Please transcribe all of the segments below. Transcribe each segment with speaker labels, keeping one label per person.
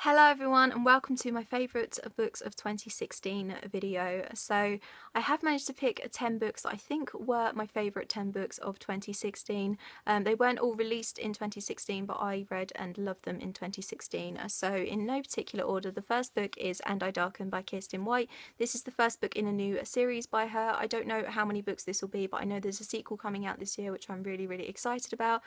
Speaker 1: Hello everyone and welcome to my favourite books of 2016 video. So I have managed to pick 10 books that I think were my favourite 10 books of 2016. They weren't all released in 2016 but I read and loved them in 2016. So in no particular order, the first book is And I Darken by Kirsten White. This is the first book in a new series by her. I don't know how many books this will be, but I know there's a sequel coming out this year which I'm really excited about.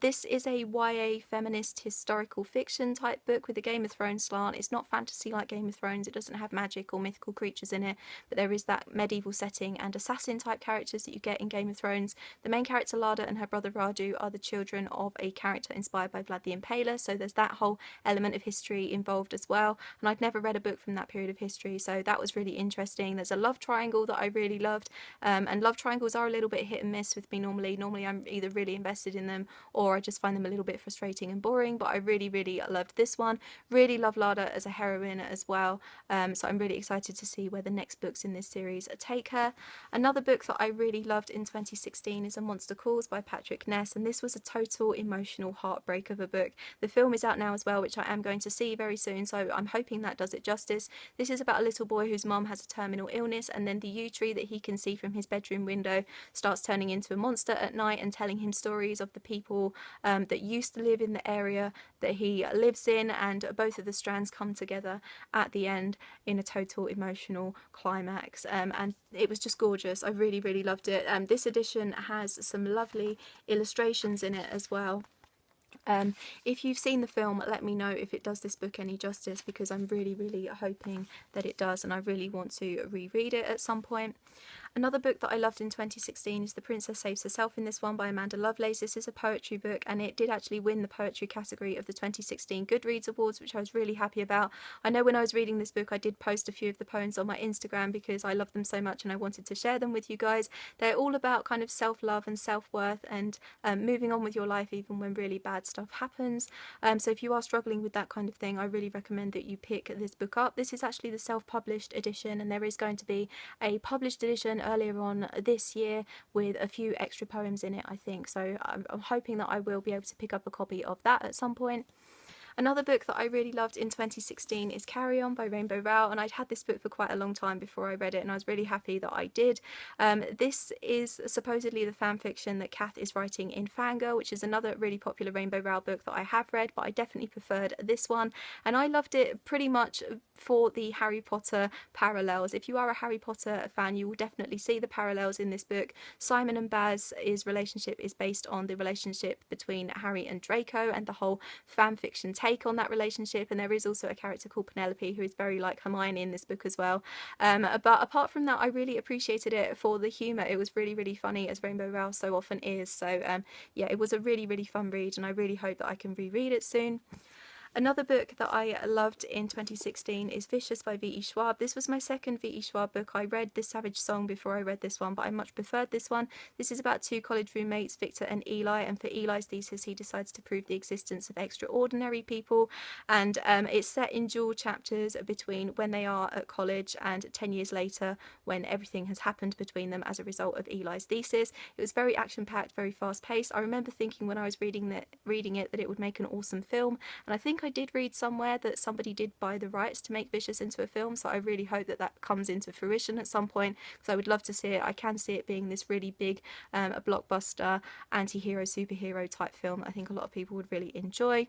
Speaker 1: This is a YA feminist historical fiction type book with a Game of Thrones slant. It's not fantasy like Game of Thrones, it doesn't have magic or mythical creatures in it, but there is that medieval setting and assassin type characters that you get in Game of Thrones. The main character Lada and her brother Radu are the children of a character inspired by Vlad the Impaler, so there's that whole element of history involved as well, and I'd never read a book from that period of history, so that was really interesting. There's a love triangle that I really loved, and love triangles are a little bit hit and miss with me normally. Normally I'm either really invested in them or I just find them a little bit frustrating and boring, but I really loved this one. Really love Lada as a heroine as well, so I'm really excited to see where the next books in this series take her. Another book that I really loved in 2016 is A Monster Calls by Patrick Ness, and this was a total emotional heartbreak of a book. The film is out now as well, which I am going to see very soon, so I'm hoping that does it justice. This is about a little boy whose mum has a terminal illness, and then the yew tree that he can see from his bedroom window starts turning into a monster at night and telling him stories of the people that used to live in the area that he lives in, and both of the strands come together at the end in a total emotional climax, and it was just gorgeous. I really loved it. This edition has some lovely illustrations in it as well. If you've seen the film, let me know if it does this book any justice, because I'm really hoping that it does, and I really want to reread it at some point. Another book that I loved in 2016 is The Princess Saves Herself in This One by Amanda Lovelace. This is a poetry book, and it did actually win the poetry category of the 2016 Goodreads Awards, which I was really happy about. I know when I was reading this book I did post a few of the poems on my Instagram because I love them so much and I wanted to share them with you guys. They're all about kind of self-love and self-worth and moving on with your life even when really bad stuff happens. So if you are struggling with that kind of thing, I really recommend that you pick this book up. This is actually the self-published edition, and there is going to be a published edition earlier on this year with a few extra poems in it, I think, so I'm hoping that I will be able to pick up a copy of that at some point. Another book that I really loved in 2016 is Carry On by Rainbow Rowell, and I'd had this book for quite a long time before I read it, and I was really happy that I did. This is supposedly the fan fiction that Kath is writing in Fangirl, which is another really popular Rainbow Rowell book that I have read, but I definitely preferred this one, and I loved it pretty much for the Harry Potter parallels. If you are a Harry Potter fan, you will definitely see the parallels in this book. Simon and Baz's relationship is based on the relationship between Harry and Draco and the whole fan fiction take on that relationship, and there is also a character called Penelope who is very like Hermione in this book as well. But apart from that, I really appreciated it for the humour. It was really funny, as Rainbow Rowell so often is, so yeah, it was a really fun read, and I really hope that I can reread it soon. Another book that I loved in 2016 is Vicious by V.E. Schwab. This was my second V.E. Schwab book. I read The Savage Song before I read this one, but I much preferred this one. This is about two college roommates, Victor and Eli, and for Eli's thesis he decides to prove the existence of extraordinary people, and it's set in dual chapters between when they are at college and 10 years later when everything has happened between them as a result of Eli's thesis. It was very action-packed, very fast-paced. I remember thinking when I was reading it that it would make an awesome film, and I think I did read somewhere that somebody did buy the rights to make Vicious into a film, so I really hope that that comes into fruition at some point, because I would love to see it. I can see it being this really big a blockbuster anti-hero superhero type film that I think a lot of people would really enjoy.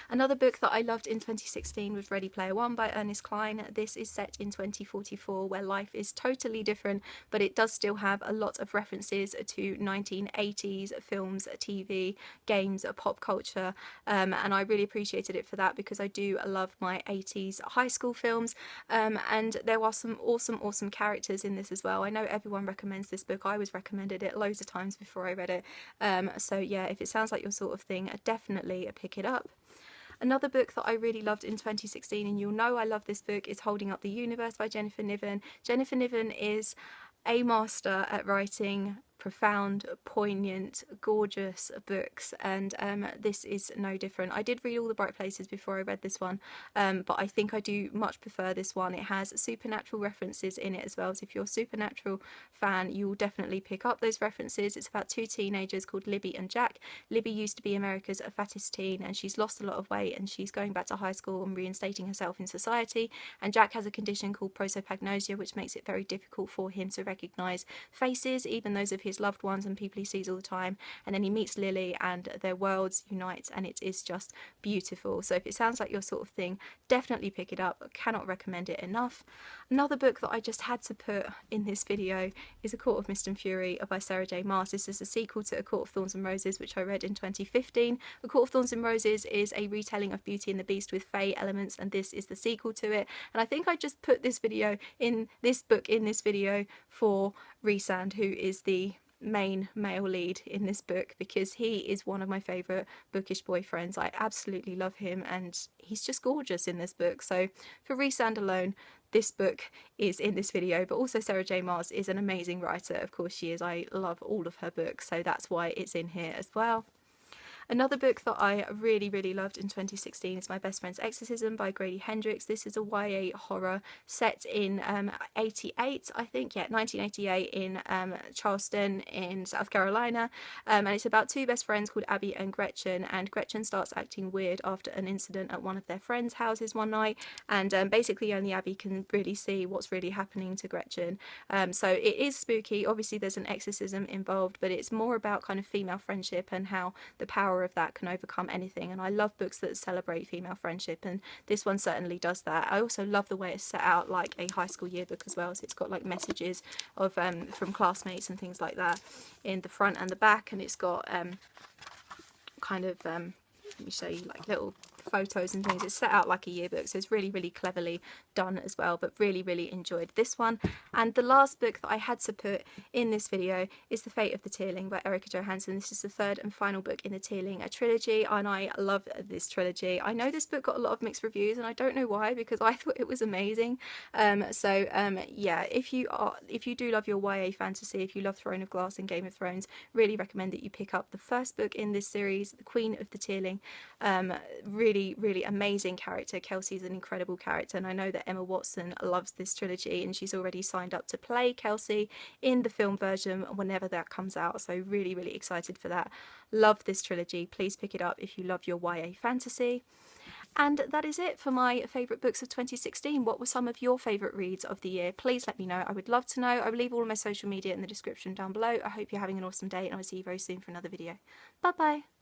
Speaker 1: Another book that I loved in 2016 was Ready Player One by Ernest Cline. This is set in 2044 where life is totally different, but it does still have a lot of references to 1980s films, TV, games, pop culture, and I really appreciated it for that because I do love my 80s high school films, and there are some awesome characters in this as well. I know everyone recommends this book. I was recommended it loads of times before I read it, so yeah, if it sounds like your sort of thing, definitely pick it up. Another book that I really loved in 2016, and you'll know I love this book, is Holding Up the Universe by Jennifer Niven. Jennifer Niven is a master at writing profound, poignant, gorgeous books, and this is no different. I did read All the Bright Places before I read this one, but I think I do much prefer this one. It has supernatural references in it as well, so if you're a supernatural fan, you will definitely pick up those references. It's about two teenagers called Libby and Jack. Libby used to be America's fattest teen, and she's lost a lot of weight, and she's going back to high school and reinstating herself in society. And Jack has a condition called prosopagnosia, which makes it very difficult for him to recognise faces, even those of his loved ones and people he sees all the time. And then he meets Lily, and their worlds unite, and it is just beautiful. So if it sounds like your sort of thing, definitely pick it up. I cannot recommend it enough. Another book that I just had to put in this video is A Court of Mist and Fury by Sarah J Maas. This is a sequel to A Court of Thorns and Roses, which I read in 2015. A Court of Thorns and Roses is a retelling of Beauty and the Beast with fae elements, and this is the sequel to it. And I think I just put this video in this book in this video for Rhysand, who is the main male lead in this book, because he is one of my favourite bookish boyfriends. I absolutely love him, and he's just gorgeous in this book. So for Rhysand alone, this book is in this video. But also Sarah J Maas is an amazing writer, of course she is. I love all of her books, so that's why it's in here as well. Another book that I really loved in 2016 is My Best Friend's Exorcism by Grady Hendrix. This is a YA horror set in 88, I think, yeah, 1988 in Charleston in South Carolina, and it's about two best friends called Abby and Gretchen starts acting weird after an incident at one of their friends' houses one night, and basically only Abby can really see what's really happening to Gretchen. So it is spooky. Obviously there's an exorcism involved, but it's more about kind of female friendship and how the power of that can overcome anything. And I love books that celebrate female friendship, and this one certainly does that. I also love the way it's set out like a high school yearbook as well, so it's got like messages of from classmates and things like that in the front and the back, and it's got kind of let me show you, like little photos and things. It's set out like a yearbook, so it's really cleverly done as well, but really enjoyed this one. And the last book that I had to put in this video is The Fate of the Tearling by Erica Johansson. This is the third and final book in the Tearling trilogy, and I love this trilogy. I know this book got a lot of mixed reviews, and I don't know why, because I thought it was amazing. Yeah, if you do love your YA fantasy, if you love Throne of Glass and Game of Thrones, really recommend that you pick up the first book in this series, The Queen of the Tearling. Really amazing character. Kelsey's an incredible character, and I know that Emma Watson loves this trilogy, and she's already signed up to play Kelsey in the film version whenever that comes out, so really excited for that. Love this trilogy. Please pick it up if you love your YA fantasy. And that is it for my favourite books of 2016. What were some of your favourite reads of the year? Please let me know. I would love to know. I will leave all of my social media in the description down below. I hope you're having an awesome day, and I'll see you very soon for another video. Bye bye.